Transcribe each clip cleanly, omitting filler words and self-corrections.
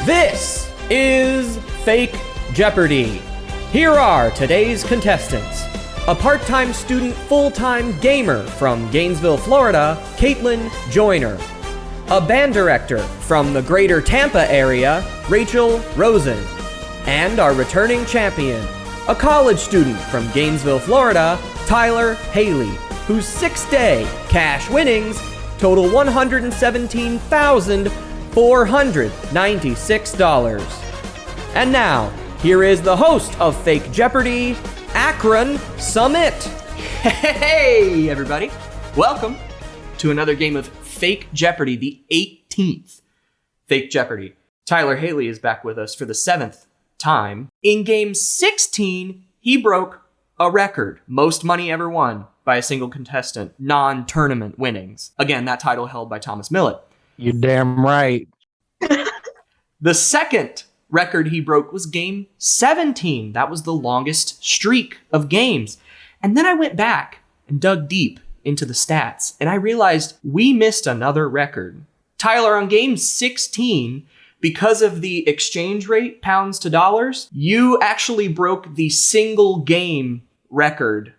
This is Fake Jeopardy. Here are today's contestants. A part-time student, full-time gamer from Gainesville, Florida, Katelynn Joyner. A band director from the greater Tampa area, Rachel Rosen. And our returning champion, a college student from Gainesville, Florida, Tyler Haley, whose 6-day cash winnings total $117,496. And now, here is the host of Fake Jeopardy, Akron Summit. Hey, everybody. Welcome to another game of Fake Jeopardy, the 18th Fake Jeopardy. Tyler Haley is back with us for the 7th time. In game 16, he broke a record. Most money ever won by a single contestant. Non-tournament winnings. Again, that title held by Thomas Millett. You're damn right. The second record he broke was game 17. That was the longest streak of games. And then I went back and dug deep into the stats, and I realized we missed another record. Tyler, on game 16, because of the exchange rate, pounds to dollars, you actually broke the single game record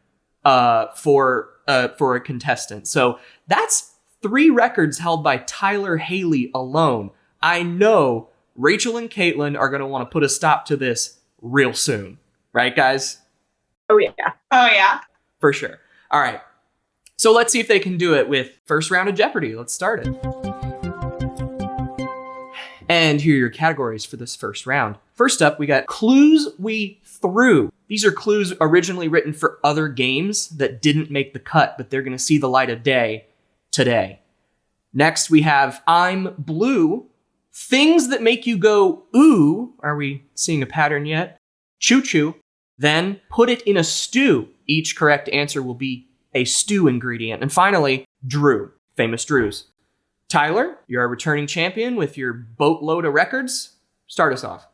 for a contestant. So that's 3 records held by Tyler Haley alone. I know Rachel and Katelynn are going to want to put a stop to this real soon. Right, guys? Oh, yeah. Oh, yeah. For sure. All right. So let's see if they can do it with first round of Jeopardy. Let's start it. And here are your categories for this first round. First up, we got clues we threw. These are clues originally written for other games that didn't make the cut, but they're going to see the light of day today. Next, we have I'm blue. Things that make you go, ooh. Are we seeing a pattern yet? Choo-choo. Then put it in a stew. Each correct answer will be a stew ingredient. And finally, Drew. Famous Drews. Tyler, you're a returning champion with your boatload of records. Start us off.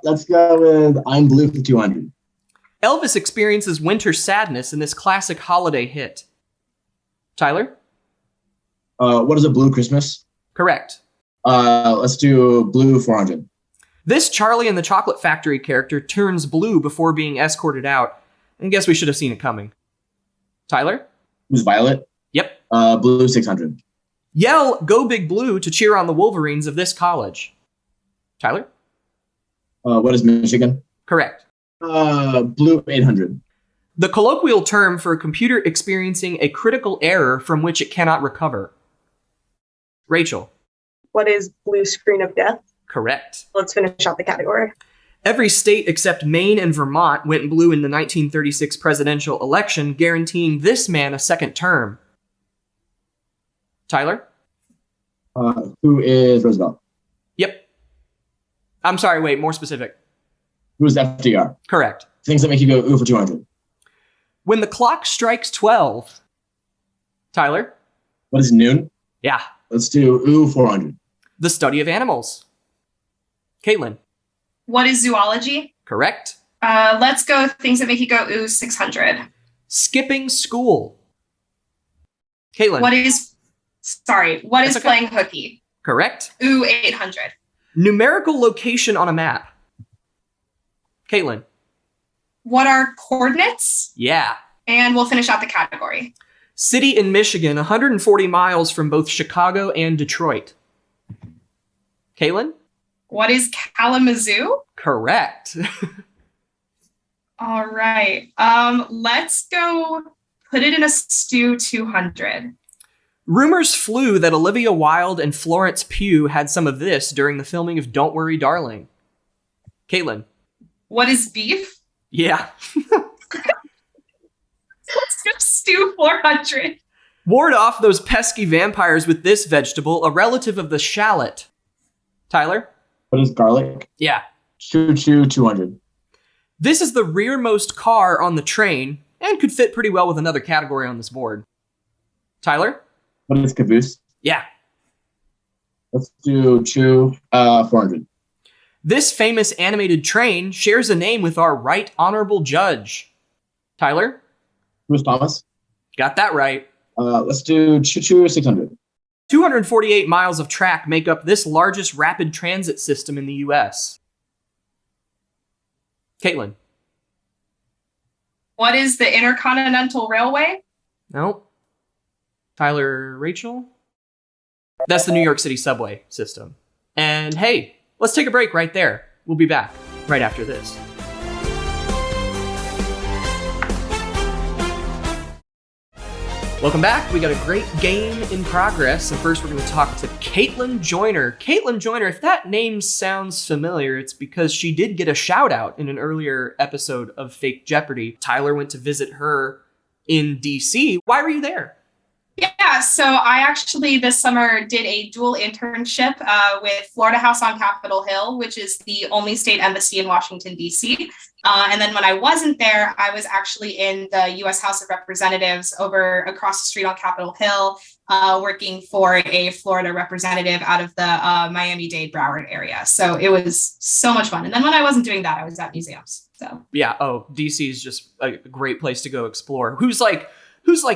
Let's go with I'm Blue for 200. Elvis experiences winter sadness in this classic holiday hit. Tyler? What is a Blue Christmas? Correct. Let's do Blue 400. This Charlie and the Chocolate Factory character turns blue before being escorted out. I guess we should have seen it coming. Tyler? Who's Violet? Yep. Blue 600. Yell, Go Big Blue to cheer on the Wolverines of this college. Tyler? What is Michigan? Correct. Blue 800. The colloquial term for a computer experiencing a critical error from which it cannot recover. Rachel? What is blue screen of death? Correct. Let's finish out the category. Every state except Maine and Vermont went blue in the 1936 presidential election, guaranteeing this man a second term. Tyler? Who is Roosevelt? Yep. I'm sorry, wait, more specific. Who's FDR? Correct. Things that make you go ooh for 200. When the clock strikes 12. Tyler? What is noon? Yeah. Let's do ooh 400. The study of animals. Katelynn? What is zoology? Correct. Let's go things that make you go ooh 600. Skipping school. Katelynn? What is That's okay. playing hooky? Correct. Ooh 800. Numerical location on a map. Katelynn? What are coordinates? Yeah. And we'll finish out the category. City in Michigan, 140 miles from both Chicago and Detroit. Katelynn? What is Kalamazoo? Correct. All right. Let's go put it in a stew 200. Rumors flew that Olivia Wilde and Florence Pugh had some of this during the filming of Don't Worry, Darling. Katelynn? What is beef? Yeah. Let's go stew 400. Ward off those pesky vampires with this vegetable, a relative of the shallot. Tyler? What is garlic? Yeah. Choo choo 200. This is the rearmost car on the train and could fit pretty well with another category on this board. Tyler? What is caboose? Yeah. Let's do choo 400. This famous animated train shares a name with our right honorable judge. Tyler? Who's Thomas? Got that right. Let's do choo choo 600. 248 miles of track make up this largest rapid transit system in the U.S. Katelynn. What is the Intercontinental Railway? No. Tyler, Rachel? That's the New York City subway system. And hey, let's take a break right there. We'll be back right after this. Welcome back. We got a great game in progress. And first, we're going to talk to Katelynn Joyner. Katelynn Joyner, if that name sounds familiar, it's because she did get a shout out in an earlier episode of Fake Jeopardy. Tyler went to visit her in DC. Why were you there? Yeah, so I actually this summer did a dual internship with Florida House on Capitol Hill, which is the only state embassy in Washington, D.C. And then when I wasn't there, I was actually in the U.S. House of Representatives over across the street on Capitol Hill, working for a Florida representative out of the Miami-Dade Broward area. So it was so much fun. And then when I wasn't doing that, I was at museums. So yeah. Oh, DC is just a great place to go explore. Who's like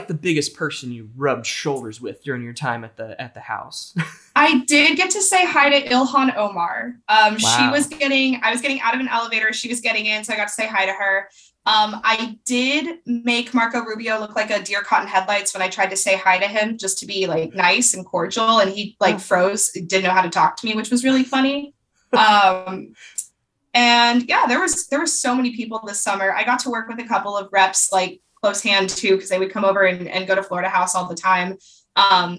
the biggest person you rubbed shoulders with during your time at the house? I did get to say hi to Ilhan Omar. Wow. I was getting out of an elevator. She was getting in, so I got to say hi to her. I did make Marco Rubio look like a deer caught in headlights when I tried to say hi to him, just to be like nice and cordial. And he like froze, didn't know how to talk to me, which was really funny. And yeah, there was so many people this summer. I got to work with a couple of reps, like close hand too, because they would come over and go to Florida House all the time.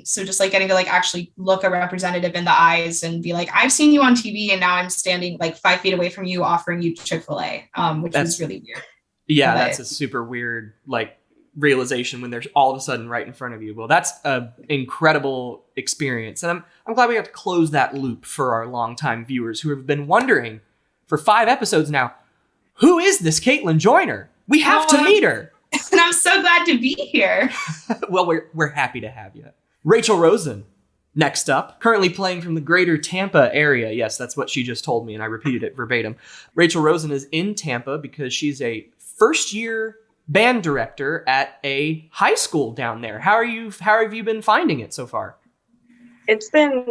So just like getting to like actually look a representative in the eyes and be like, I've seen you on TV and now I'm standing like 5 feet away from you offering you Chick-fil-A, which was really weird. Yeah, that's a super weird like realization when they're all of a sudden right in front of you. Well, that's an incredible experience. And I'm glad we got to close that loop for our longtime viewers who have been wondering for 5 episodes now, who is this Katelynn Joyner? We have to meet her. And I'm so glad to be here. Well, we're happy to have you. Rachel Rosen, next up, currently playing from the greater Tampa area. Yes, that's what she just told me, and I repeated it verbatim. Rachel Rosen is in Tampa because she's a first-year band director at a high school down there. How have you been finding it so far? It's been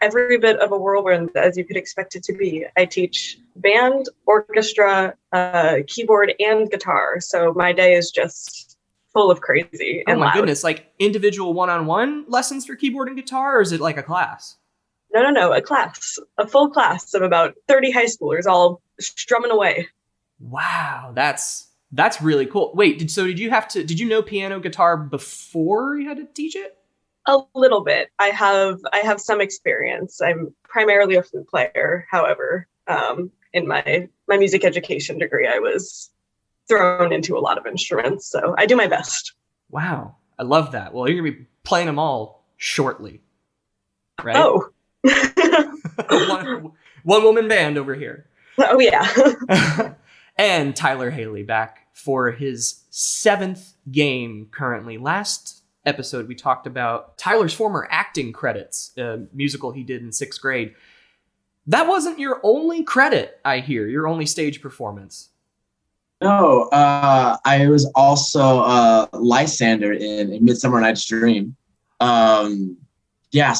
every bit of a whirlwind, as you could expect it to be. I teach band, orchestra, keyboard, and guitar. So my day is just full of crazy and my loud. Goodness, like individual one-on-one lessons for keyboard and guitar, or is it like a class? No, a class. A full class of about 30 high schoolers all strumming away. Wow, that's really cool. Wait, did you know piano guitar before you had to teach it? A little bit. I have some experience. I'm primarily a flute player. However, in my music education degree, I was thrown into a lot of instruments. So I do my best. Wow. I love that. Well, you're going to be playing them all shortly, right? Oh. one woman band over here. Oh, yeah. And Tyler Haley back for his 7th game currently. Last episode, we talked about Tyler's former acting credits, a musical he did in 6th grade. That wasn't your only credit, I hear, your only stage performance. No, I was also Lysander in Midsummer Night's Dream. So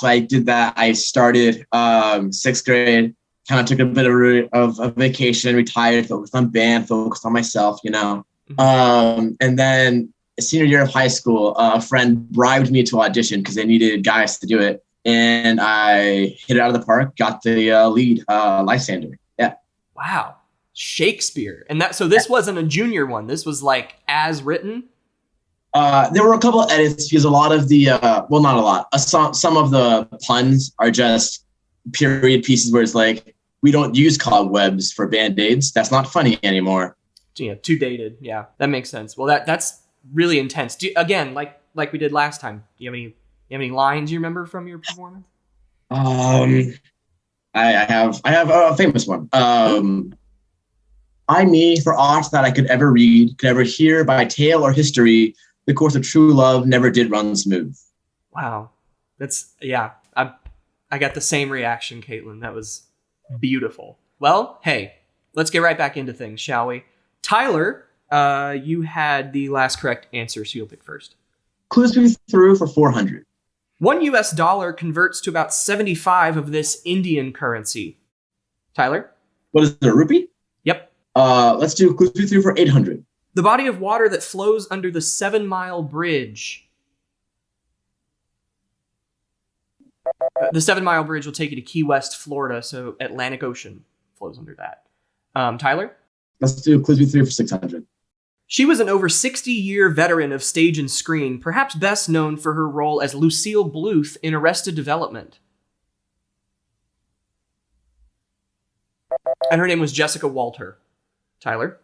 I did that. I started 6th grade, kind of took a bit of a vacation, retired, focused on band, focused on myself, and then senior year of high school, a friend bribed me to audition because they needed guys to do it. And I hit it out of the park, got the lead, Lysander. Yeah. Wow. Shakespeare. And so this wasn't a junior one. This was like as written? There were a couple of edits because a lot of the, not a lot, some of the puns are just period pieces where it's like, we don't use cobwebs for Band-Aids. That's not funny anymore. Yeah, too dated. Yeah, that makes sense. Well, that's really intense. Again, like we did last time. Do you have any lines you remember from your performance? I have a famous one. I me, for aught that I could ever read, could ever hear by tale or history, the course of true love never did run smooth. Wow. I got the same reaction, Katelynn. That was beautiful. Well, hey, let's get right back into things, shall we? Tyler, you had the last correct answer, so you'll pick first. Clues be through for 400. $1 converts to about 75 of this Indian currency. Tyler? What is it, a rupee? Yep. Let's do clue 3 for 800. The body of water that flows under the 7 Mile Bridge. The 7 Mile Bridge will take you to Key West, Florida, so Atlantic Ocean flows under that. Tyler? Let's do clue 3 for 600. She was an over 60-year veteran of stage and screen, perhaps best known for her role as Lucille Bluth in Arrested Development. And her name was Jessica Walter. Tyler?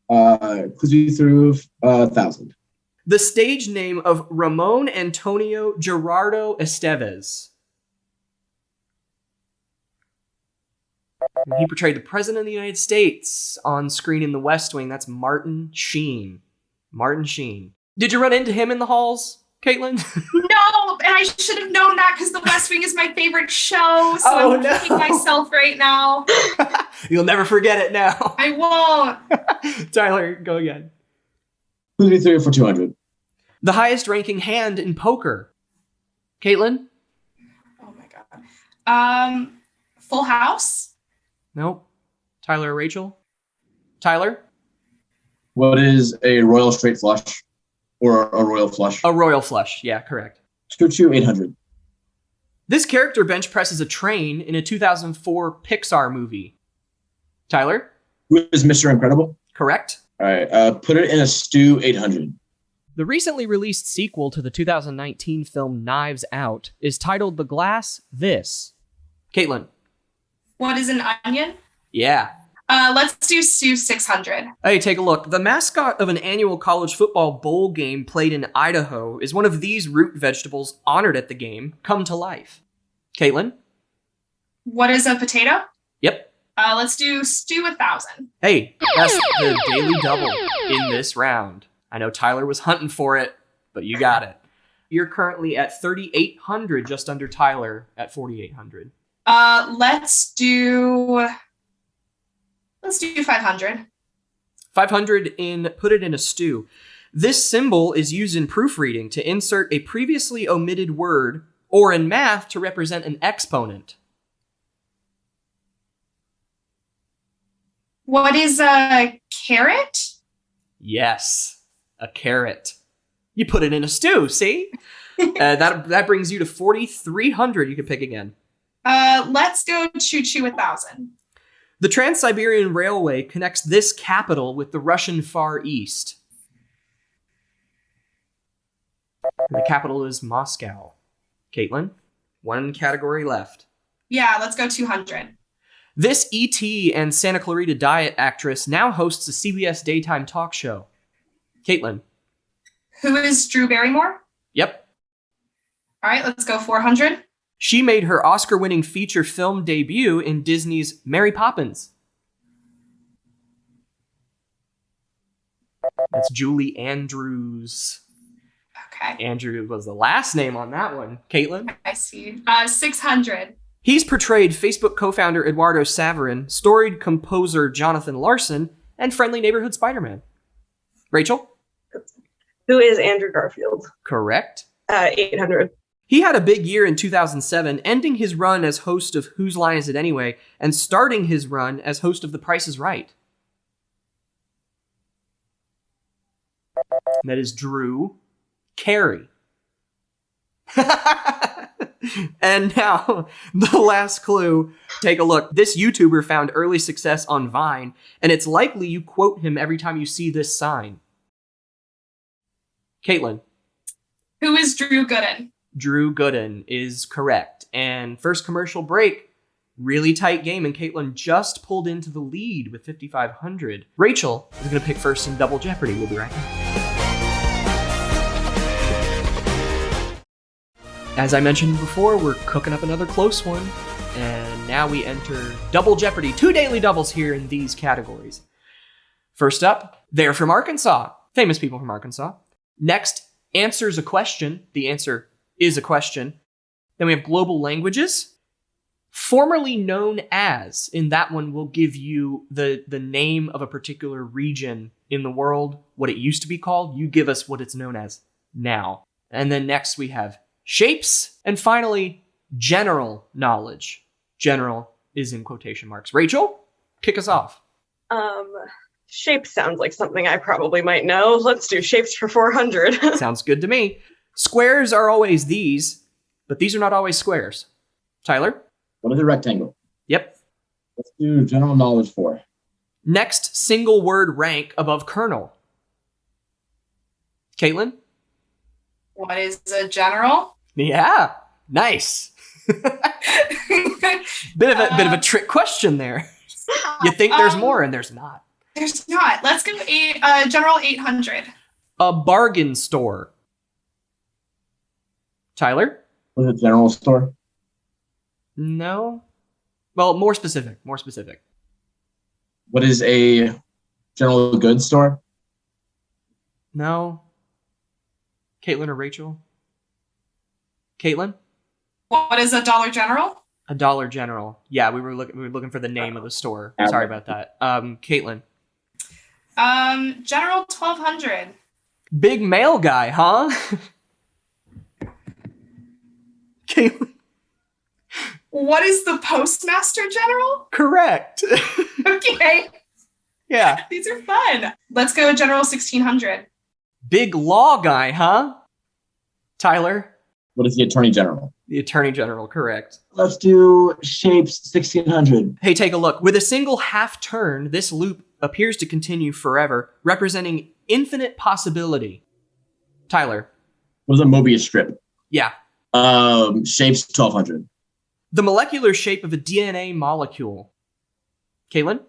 Clue 3 1,000. The stage name of Ramon Antonio Gerardo Estevez. He portrayed the President of the United States on screen in The West Wing. That's Martin Sheen. Martin Sheen. Did you run into him in the halls, Katelynn? No, and I should have known that because The West Wing is my favorite show. So I'm kicking myself right now. You'll never forget it now. I won't. Tyler, go again. Clue 3 for 200. The highest ranking hand in poker. Katelynn? Oh my god. Full House? Nope. Tyler or Rachel? Tyler? What is a royal straight flush? Or a royal flush? A royal flush. Yeah, correct. 800. This character bench presses a train in a 2004 Pixar movie. Tyler? Who is Mr. Incredible? Correct. All right. Put it in a stew, 800. The recently released sequel to the 2019 film Knives Out is titled The Glass This. Katelynn? What is an onion? Yeah. Let's do Stew 600. Hey, take a look. The mascot of an annual college football bowl game played in Idaho is one of these root vegetables honored at the game come to life. Katelynn? What is a potato? Yep. Let's do Stew 1,000. Hey, that's the daily double in this round. I know Tyler was hunting for it, but you got it. You're currently at 3,800, just under Tyler at 4,800. Let's do 500. 500 in Put It in a Stew. This symbol is used in proofreading to insert a previously omitted word, or in math to represent an exponent. What is a carrot? Yes, a carrot. You put it in a stew, see? That brings you to 4,300. You can pick again. Let's go Choo-Choo 1,000. The Trans-Siberian Railway connects this capital with the Russian Far East. The capital is Moscow. Katelynn, one category left. Yeah, let's go 200. This E.T. and Santa Clarita Diet actress now hosts a CBS daytime talk show. Katelynn. Who is Drew Barrymore? Yep. All right, let's go 400. She made her Oscar-winning feature film debut in Disney's Mary Poppins. That's Julie Andrews. Okay. Andrew was the last name on that one. Katelynn? I see. 600. He's portrayed Facebook co-founder Eduardo Saverin, storied composer Jonathan Larson, and friendly neighborhood Spider-Man. Rachel? Who is Andrew Garfield? Correct. 800. He had a big year in 2007, ending his run as host of Whose Line Is It Anyway, and starting his run as host of The Price is Right. And that is Drew Carey. And now, the last clue. Take a look. This YouTuber found early success on Vine, and it's likely you quote him every time you see this sign. Katelynn. Who is Drew Gooden? Drew Gooden is correct. And first commercial break, really tight game, and Katelynn just pulled into the lead with 5,500. Rachel is going to pick first in Double Jeopardy. We'll be right back. As I mentioned before, we're cooking up another close one, and now we enter Double Jeopardy. 2 daily doubles here in these categories. First up, they're from Arkansas. Famous people from Arkansas. Next, answers a question. The answer is a question. Then we have global languages. Formerly known as, in that one we'll give you the name of a particular region in the world, what it used to be called. You give us what it's known as now. And then next we have shapes, and finally, general knowledge. General is in quotation marks. Rachel, kick us off. Shape sounds like something I probably might know. Let's do shapes for 400. Sounds good to me. Squares are always these, but these are not always squares. Tyler? What is a rectangle? Yep. Let's do general knowledge 4. Next single word rank above kernel. Katelynn? What is a general? Yeah, nice. bit of a trick question there. You think there's more and there's not. There's not. Let's go general 800. A bargain store. Tyler? What is a general store? No. Well, more specific. What is a general goods store? No. Katelynn or Rachel? Katelynn? What is a Dollar General? A Dollar General. Yeah, we were looking for the name of the store. Sorry about that. Katelynn. General 1200. Big mail guy, huh? Katelynn. What is the Postmaster General? Correct. Okay. Yeah. These are fun. Let's go General 1600. Big law guy, huh? Tyler. What is the Attorney General? The Attorney General, correct. Let's do shapes 1600. Hey, take a look. With a single half turn, this loop appears to continue forever, representing infinite possibility. Tyler. What is a Mobius strip? Yeah. Shapes 1200. The molecular shape of a DNA molecule. Katelynn?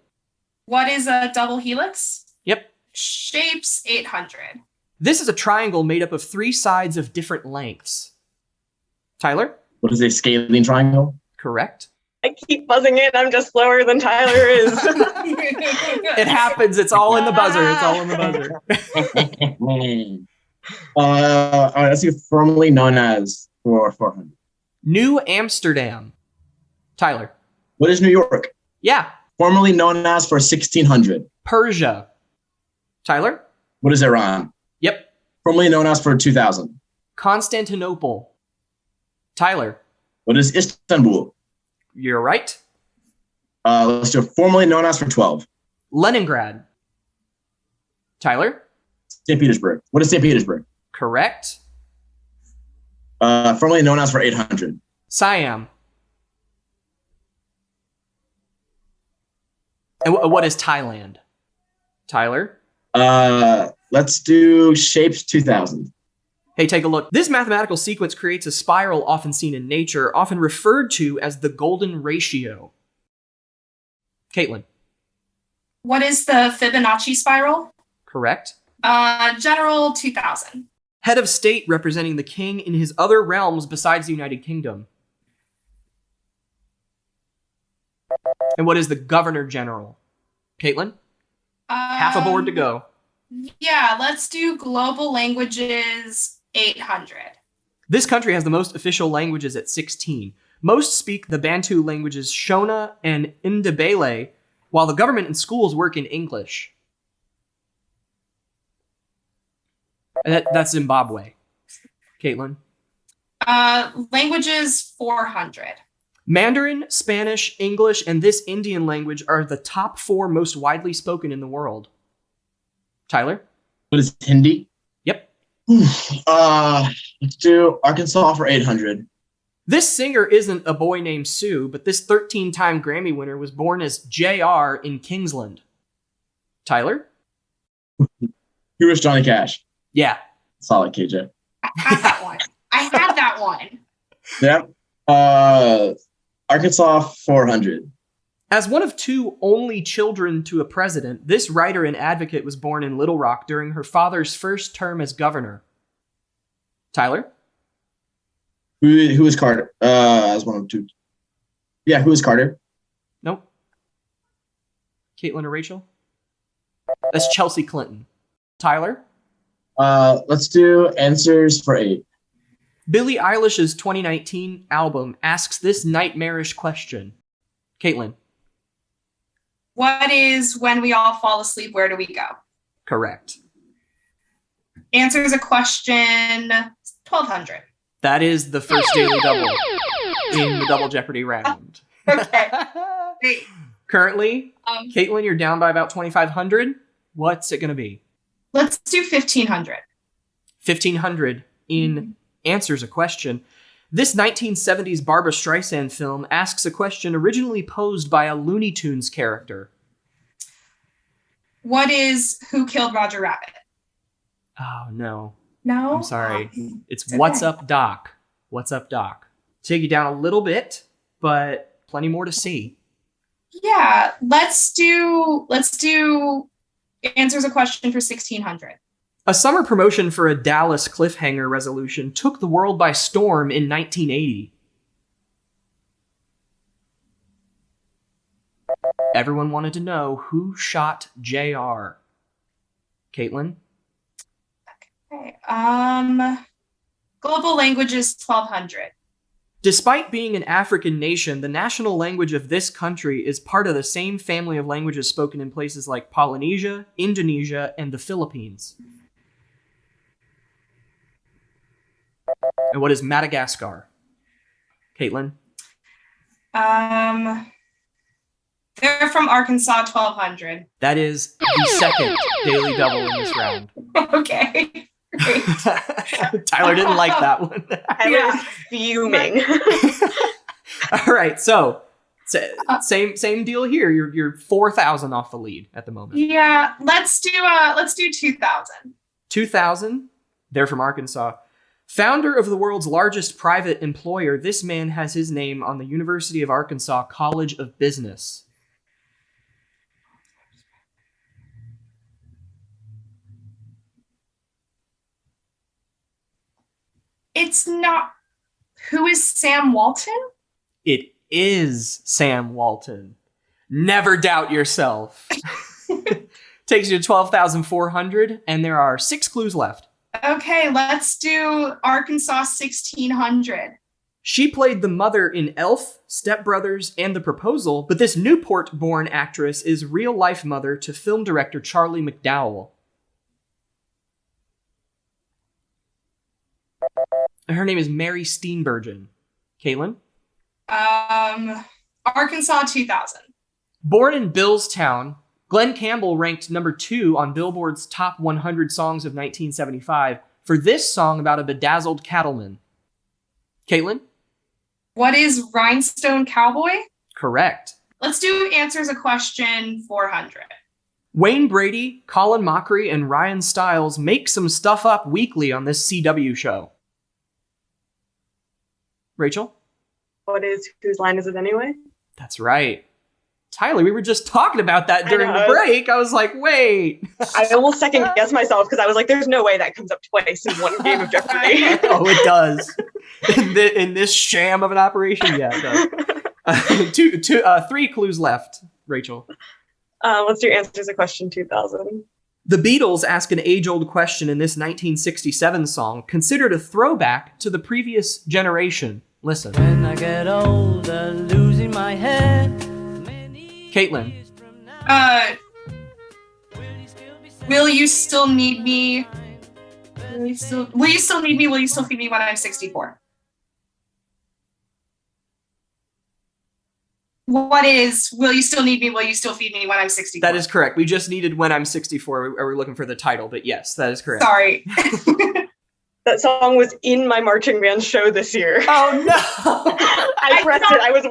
What is a double helix? Yep. Shapes 800. This is a triangle made up of 3 sides of different lengths. Tyler? What is a scalene triangle? Correct. I keep buzzing in. I'm just slower than Tyler is. It happens. It's all in the buzzer. All right, let's see. Formerly known as for 400. New Amsterdam. Tyler? What is New York? Yeah. Formerly known as for 1600. Persia. Tyler? What is Iran? Yep. Formerly known as for 2000. Constantinople. Tyler? What is Istanbul? You're right. Let's do formerly known as for 12. Leningrad. Tyler? St. Petersburg. What is St. Petersburg? Correct. Formerly known as for 800. Siam. And what is Thailand? Tyler? Let's do shapes 2000. Hey, take a look. This mathematical sequence creates a spiral often seen in nature, often referred to as the golden ratio. Katelynn? What is the Fibonacci spiral? Correct. General 2000. Head of state representing the king in his other realms besides the United Kingdom. And what is the governor general? Katelynn? Half a board to go. Yeah, let's do global languages 800. This country has the most official languages at 16. Most speak the Bantu languages Shona and Ndebele, while the government and schools work in English. That's Zimbabwe. Katelynn? Languages 400. Mandarin, Spanish, English, and this Indian language are the top 4 most widely spoken in the world. Tyler? What is Hindi? Yep. Let's do Arkansas for 800. This singer isn't a boy named Sue, but this 13-time Grammy winner was born as JR in Kingsland. Tyler? Who is Johnny Cash? Yeah. Solid, KJ. I had that one. Yep. Arkansas 400. As one of 2 only children to a president, this writer and advocate was born in Little Rock during her father's first term as governor. Tyler? Who is Carter? As one of 2. Yeah, who is Carter? Nope. Katelynn or Rachel? That's Chelsea Clinton. Tyler? Let's do answers for 8. Billie Eilish's 2019 album asks this nightmarish question. Katelynn? What is when we all fall asleep, where do we go? Correct. Answers a question 1200. That is the first daily double in the Double Jeopardy round. Okay. Great. Currently, Katelynn, you're down by about 2,500. What's it going to be? Let's do 1,500. 1,500 in answers a question. This 1970s Barbra Streisand film asks a question originally posed by a Looney Tunes character. What is Who Killed Roger Rabbit? Oh, no. No? I'm sorry. It's okay. What's Up, Doc? What's Up, Doc? Take you down a little bit, but plenty more to see. Yeah, let's do answers a question for 1,600. A summer promotion for a Dallas cliffhanger resolution took the world by storm in 1980. Everyone wanted to know who shot JR. Katelynn? Okay. Global languages 1,200. Despite being an African nation, the national language of this country is part of the same family of languages spoken in places like Polynesia, Indonesia, and the Philippines. And what is Madagascar? Katelynn? They're from Arkansas, 1,200. That is the second daily double in this round. Okay. Great. Tyler didn't like that one. I was fuming. All right, so same deal here. You're 4,000 off the lead at the moment. Yeah, let's do 2,000. 2,000. They're from Arkansas. Founder of the world's largest private employer, this man has his name on the University of Arkansas College of Business. It's not. Who is Sam Walton? It is Sam Walton. Never doubt yourself. Takes you to 12,400, and there are 6 clues left. Okay, let's do Arkansas 1,600. She played the mother in Elf, Step Brothers, and The Proposal, but this Newport-born actress is real-life mother to film director Charlie McDowell. Her name is Mary Steenburgen. Katelynn? Arkansas 2,000. Born in Billstown, Glenn Campbell ranked number 2 on Billboard's Top 100 Songs of 1975 for this song about a bedazzled cattleman. Katelynn? What is Rhinestone Cowboy? Correct. Let's do answers a question 400. Wayne Brady, Colin Mockery, and Ryan Stiles make some stuff up weekly on this CW show. Rachel? Whose line is it anyway? That's right. Tyler, we were just talking about that during the break. I was like, wait. I almost second guessed myself because I was like, there's no way that comes up twice in one game of Jeopardy. Oh, it does. In this sham of an operation, yeah, it does. 3 clues left, Rachel. Let's do answers a question 2000. The Beatles ask an age-old question in this 1967 song, considered a throwback to the previous generation. Listen. When I get older, losing my head. Katelynn. Will you still need me? Will you still need me? Will you still feed me when I'm 64? What is, will you still need me? Will you still feed me when I'm 64? That is correct. We just needed when I'm 64. We're looking for the title, but yes, that is correct. Sorry. That song was in my marching band show this year. Oh, no. I pressed it. I was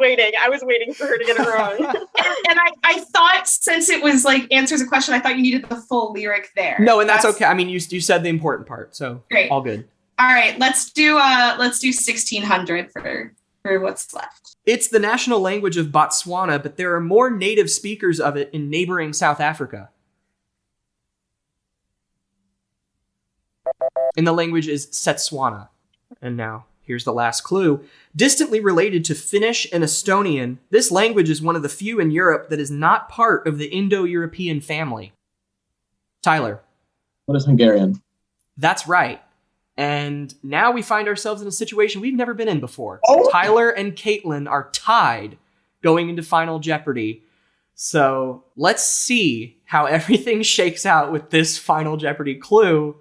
waiting for her to get it wrong. And I thought, since it was like answers a question, I thought you needed the full lyric there. No, and that's okay. I mean, you said the important part, so great. All good. All right, let's do 1,600 for what's left. It's the national language of Botswana, but there are more native speakers of it in neighboring South Africa. And the language is Setswana. And now, here's the last clue. Distantly related to Finnish and Estonian, this language is one of the few in Europe that is not part of the Indo-European family. Tyler. What is Hungarian? That's right. And now we find ourselves in a situation we've never been in before. Oh. Tyler and Katelynn are tied going into Final Jeopardy. So let's see how everything shakes out with this Final Jeopardy clue.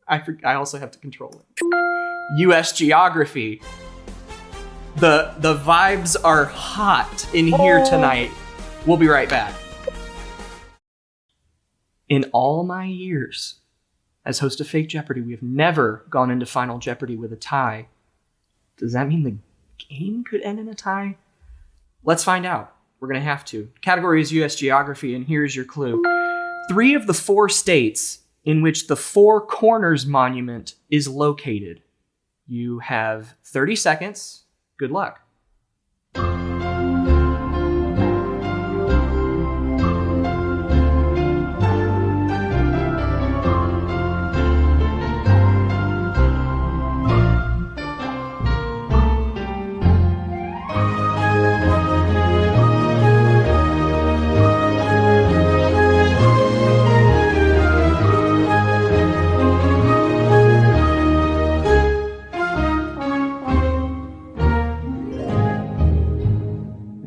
I also have to control it. US geography. The vibes are hot in here tonight. We'll be right back. In all my years as host of Fake Jeopardy, we have never gone into Final Jeopardy with a tie. Does that mean the game could end in a tie? Let's find out. We're going to have to. Category is US geography, and here's your clue. 3 of the 4 states in which the Four Corners Monument is located. You have 30 seconds. Good luck.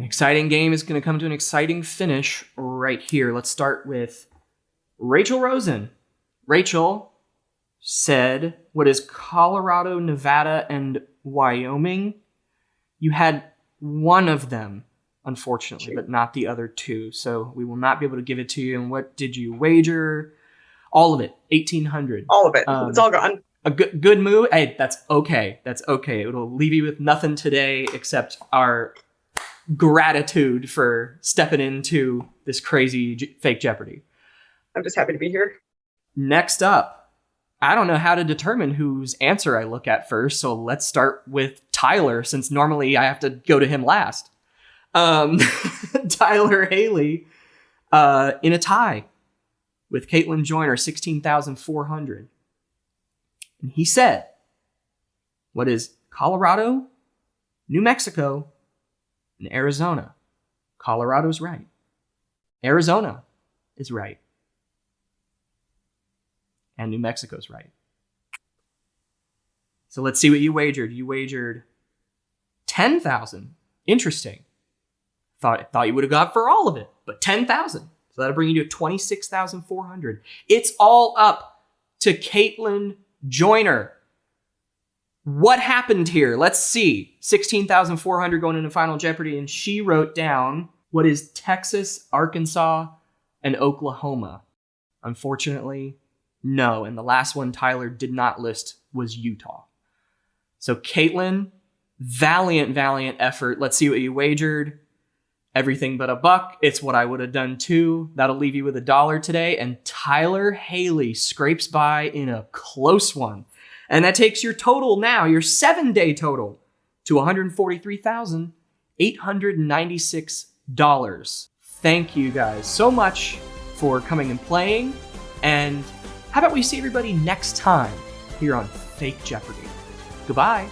Exciting game is going to come to an exciting finish right here. Let's start with Rachel Rosen. Rachel said, what is Colorado, Nevada, and Wyoming? You had one of them, unfortunately, but not the other 2. So we will not be able to give it to you. And what did you wager? All of it, 1,800. All of it. It's all gone. A good move. Hey, that's okay. That's okay. It'll leave you with nothing today except our gratitude for stepping into this crazy Fake Jeopardy. I'm just happy to be here. Next up, I don't know how to determine whose answer I look at first, so let's start with Tyler, since normally I have to go to him last. Tyler Haley in a tie with Katelynn Joyner, 16,400. And he said, what is Colorado, New Mexico, and Arizona? Colorado's right. Arizona is right. And New Mexico's right. So let's see what you wagered. You wagered 10,000. Interesting. Thought you would have got for all of it, but 10,000. So that'll bring you to 26,400. It's all up to Katelynn Joyner. What happened here? Let's see. 16,400 going into Final Jeopardy, and she wrote down what is Texas, Arkansas, and Oklahoma. Unfortunately, no. And the last one Tyler did not list was Utah. So Katelynn, valiant effort. Let's see what you wagered. Everything but a buck. It's what I would have done too. That'll leave you with $1 today. And Tyler Haley scrapes by in a close one. And that takes your total now, your 7-day total, to $143,896. Thank you guys so much for coming and playing. And how about we see everybody next time here on Fake Jeopardy? Goodbye.